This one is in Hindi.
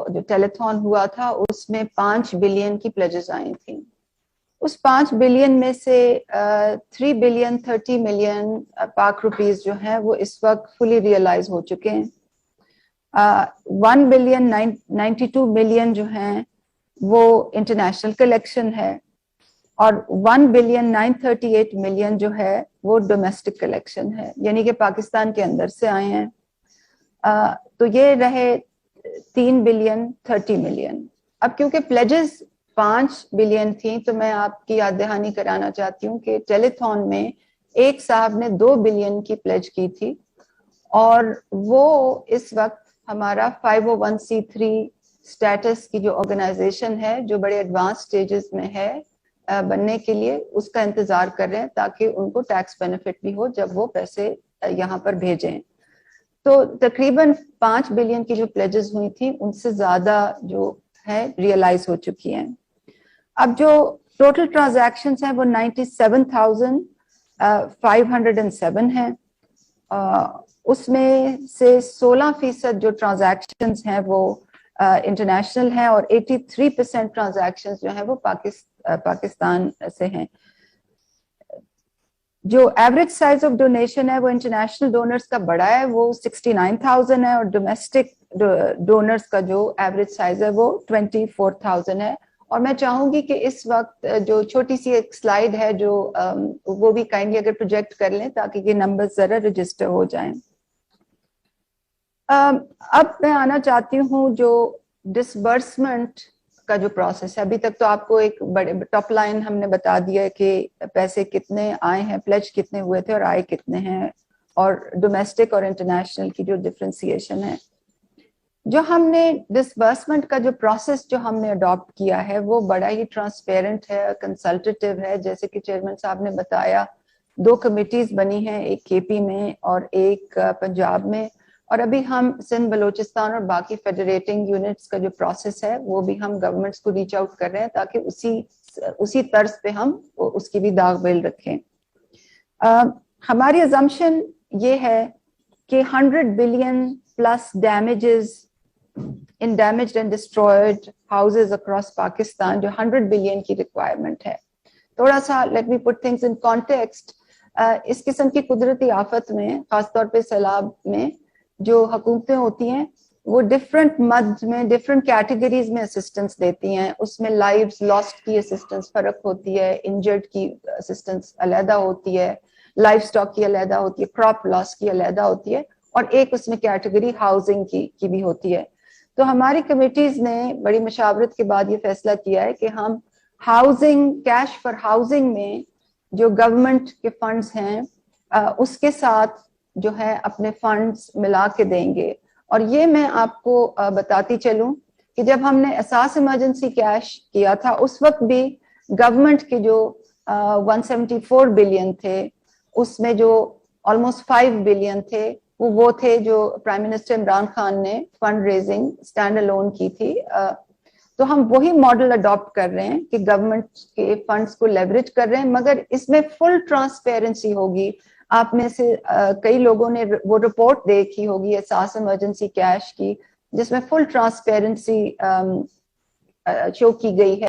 जो टेलीथॉन हुआ था उसमें 5 बिलियन की प्लेजेस आई थी। उस 5 बिलियन में से 3 बिलियन 30 मिलियन पाक रुपीस जो है वो इस वक्त फुली रियलाइज हो चुके हैं। 1 बिलियन 92 मिलियन जो है वो इंटरनेशनल कलेक्शन है और 1 बिलियन 938 मिलियन जो है वो डोमेस्टिक कलेक्शन है, यानी कि पाकिस्तान के अंदर से आए हैं। तो ये रहे 3 बिलियन 30 मिलियन। अब क्योंकि प्लेजेस 5 बिलियन थी तो मैं आपकी याद दहानी कराना चाहती हूँ कि टेलीथॉन में एक साहब ने 2 बिलियन की प्लेज की थी और वो इस वक्त हमारा 501c3 स्टेटस की जो ऑर्गेनाइजेशन है जो बड़े एडवांस स्टेजेस में है बनने के लिए, उसका इंतजार कर रहे हैं ताकि उनको टैक्स बेनिफिट भी हो जब वो पैसे यहाँ पर भेजें। तो तकरीबन 5 बिलियन की जो प्लेजेस हुई थी उनसे ज्यादा जो है रियलाइज हो चुकी हैं। अब जो टोटल ट्रांजैक्शंस हैं वो 97,507 हैं। उसमें से 16% जो ट्रांजैक्शंस हैं वो इंटरनेशनल हैं और 83% ट्रांजैक्शंस जो हैं वो पाकिस्तान से हैं। जो एवरेज साइज ऑफ डोनेशन है वो इंटरनेशनल डोनर्स का बड़ा है, वो 69,000 है और डोमेस्टिक डोनर्स का जो एवरेज साइज है वो 24,000 है। और मैं चाहूंगी कि इस वक्त जो छोटी सी एक स्लाइड है जो वो भी काइंडली अगर प्रोजेक्ट कर लें ताकि ये नंबर जरा रजिस्टर हो जाएं। अब मैं आना चाहती हूँ जो डिसबर्समेंट का जो प्रोसेस है। अभी तक तो आपको एक बड़े टॉप लाइन हमने बता दिया है कि पैसे कितने आए हैं, प्लेज कितने हुए थे और आए कितने हैं, और डोमेस्टिक और इंटरनेशनल की जो डिफरेंशिएशन है। जो हमने डिसबर्समेंट का जो प्रोसेस जो हमने अडॉप्ट किया है वो बड़ा ही ट्रांसपेरेंट है, कंसल्टेटिव है। जैसे कि चेयरमैन साहब ने बताया 2 कमिटीज बनी हैं, एक केपी में और एक पंजाब में, और अभी हम सिंध बलोचिस्तान और बाकी फेडरेटिंग यूनिट्स का जो प्रोसेस है वो भी हम गवर्नमेंट्स को रीच आउट कर रहे हैं ताकि उसी तर्ज पे हम उसकी भी दागबेल रखें। हमारी अजम्पशन ये है कि 100 billion plus damages in damaged and destroyed houses across Pakistan, जो 100 बिलियन की रिक्वायरमेंट है। थोड़ा सा let me put things in context. इस किस्म की कुदरती आफत में, खासतौर पे सैलाब में, जो हुकूमतें होती हैं वो डिफरेंट मद में डिफरेंट कैटेगरीज में असिस्टेंस देती हैं। उसमें लाइव्स लॉस्ट की असिस्टेंस फर्क होती है, इंजर्ड की असिस्टेंस अलहदा होती है, लाइफ स्टॉक की अलहदा होती है, क्रॉप लॉस की अलहदा होती है, और एक उसमें कैटेगरी हाउसिंग की भी होती है। तो हमारी कमिटीज ने बड़ी मशावरत के बाद ये फैसला किया है कि हम हाउसिंग, कैश फॉर हाउसिंग में जो गवर्नमेंट के फंड्स हैं उसके साथ जो है अपने फंड्स मिला के देंगे। और ये मैं आपको बताती चलूं कि जब हमने एहसास इमरजेंसी कैश किया था उस वक्त भी गवर्नमेंट के जो 174 बिलियन थे उसमें जो ऑलमोस्ट 5 बिलियन थे वो थे जो प्राइम मिनिस्टर इमरान खान ने फंड रेजिंग स्टैंड अलोन की थी। तो हम वही मॉडल अडॉप्ट कर रहे हैं कि गवर्नमेंट के फंड्स को लेवरेज कर रहे हैं, मगर इसमें फुल ट्रांसपेरेंसी होगी। आप में से कई लोगों ने वो रिपोर्ट देखी होगी एहसास इमरजेंसी कैश की, जिसमें फुल ट्रांसपेरेंसी शो की गई है